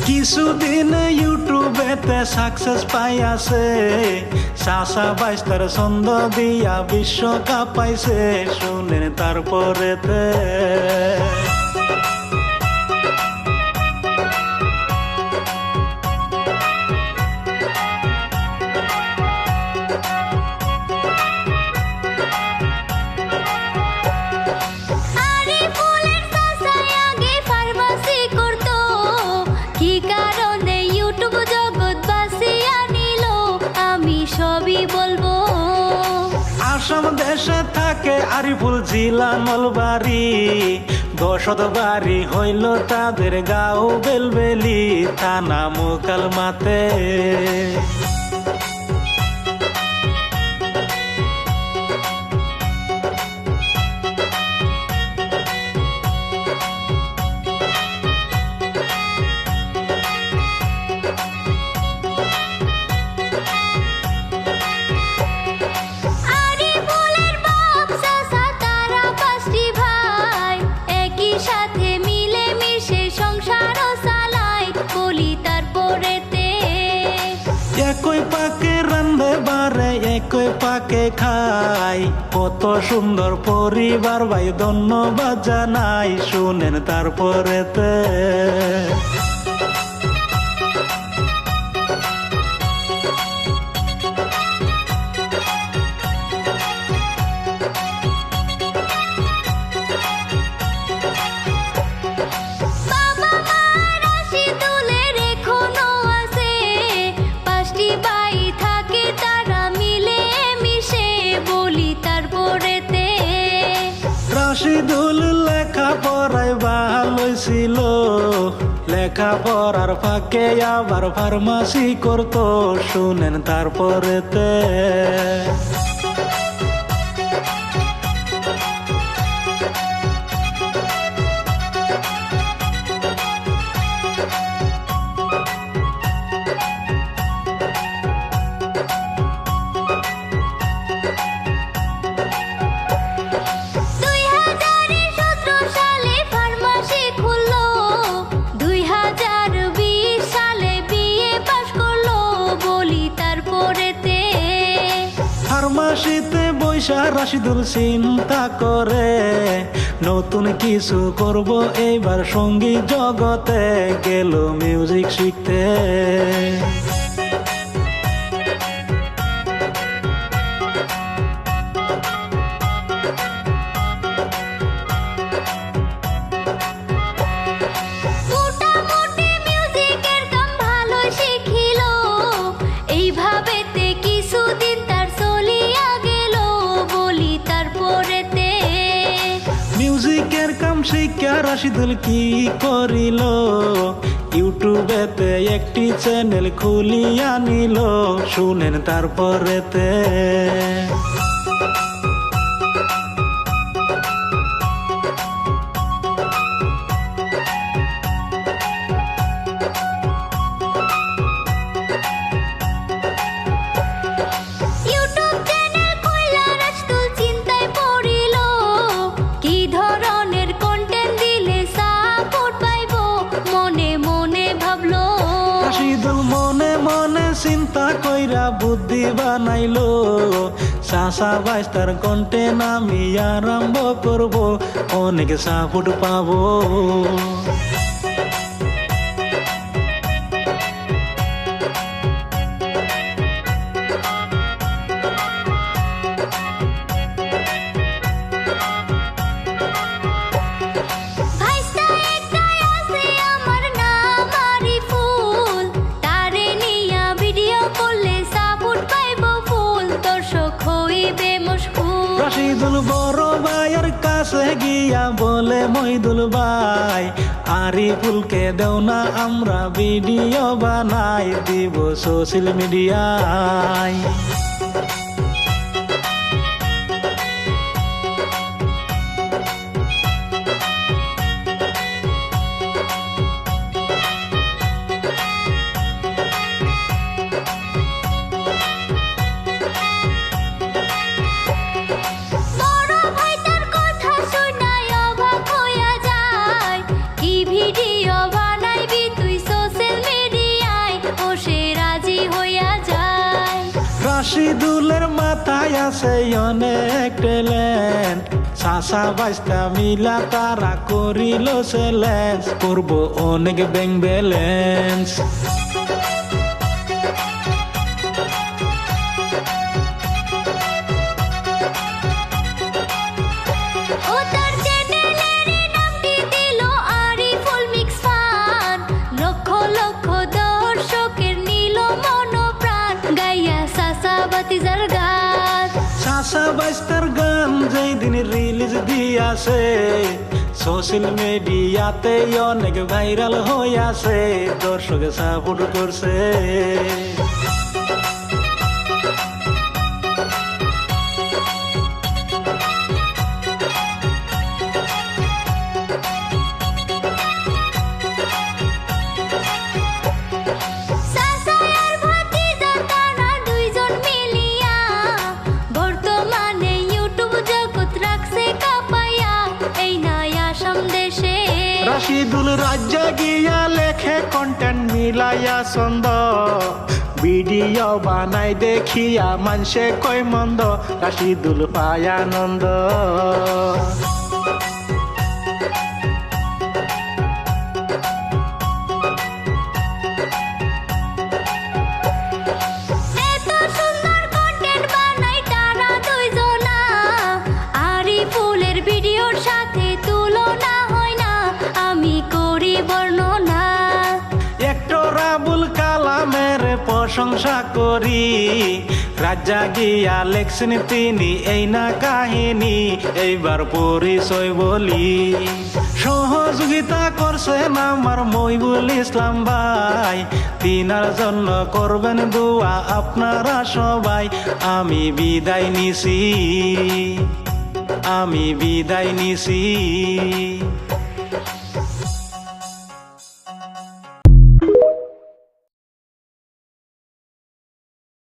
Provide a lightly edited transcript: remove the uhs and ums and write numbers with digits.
কিছুদিন ইউটিউবেতে সাকসেস পাই আছে, চাচা বাইস্তার ছন্দ দিয়া বিশ্বকাপ পাইছে, শুনেন তারপরেতে আসাম দেশে থাকে আরিফুল জিলা নলবাড়ি, 10 বাড়ি হইল তাদের গাঁও বেলবেলি, থানা মোকালমাতে। একই পাকে রান্ধে বারে একই পাকে খাই, কত সুন্দর পরিবার ভাই ধন্যবাদ জানাই, শুনেন তারপরেতে রাশিদুল লেখাপড়ায় ভালো ছিল, লেখাপড়ার ফাঁকে আবার ফার্মাসি করতো, শুনেন তারপরেতে ফার্মাসিতে বৈশা রাশিদুল চিন্তা করে, নতুন কিছু করব এইবার সঙ্গীত জগতে, গেল মিউজিক শিখতে। মিউজিকের কাম শিক্ষা রাশিদুল কি করিল, ইউটিউবেতে একটি চ্যানেল খুলিয়া নিল, শুনেন তারপরেতে মনে মনে চিন্তা কইরা বুদ্ধি বানাইলো, চাচা বাইস্তার কন্টেন্ট আমি আরম্ভ করব, অনেক সাপোর্ট পাবো। রাশিদুল বড় ভাইয়ের কাছে গিয়া বলে, মহিদুল ভাই আরিফুলকে দেও না আমরা ভিডিও বানাই, দিব সোশ্যাল মিডিয়ায়। রাশিদুলের মাথায় আছে অনেক ট্যালেন্ট, চাচা বাইস্তা মিলা তারা করিল চ্যালেঞ্জ, করব অনেক ব্যাংক ব্যালেন্স। চাচা বাইস্তার গান যেই দিন রিলিজ দিয়াছে, সোশ্যাল মিডিয়াতে অনেক ভাইরাল হইয়াছে, দর্শকে সাপোর্ট করছে। রাশিদুল রাজ্য গিয়া লেখে কন্টেন্ট মিলাইয়া ছন্দ, ভিডিও বানাই দেখিয়া মানসে কয় মন্দ, রাশিদুল পায় আনন্দ। প্রশংসা করি, রাজা গিয়া লেখছেন তিনি এই না কাহিনী, এইবার পরিচয় বলি। সহযোগিতা করছেন আমার মহিবুল ইসলাম ভাই, তিনার জন্য করবেন দোয়া আপনারা সবাই। আমি বিদায় নিছি, আমি বিদায় নিছি।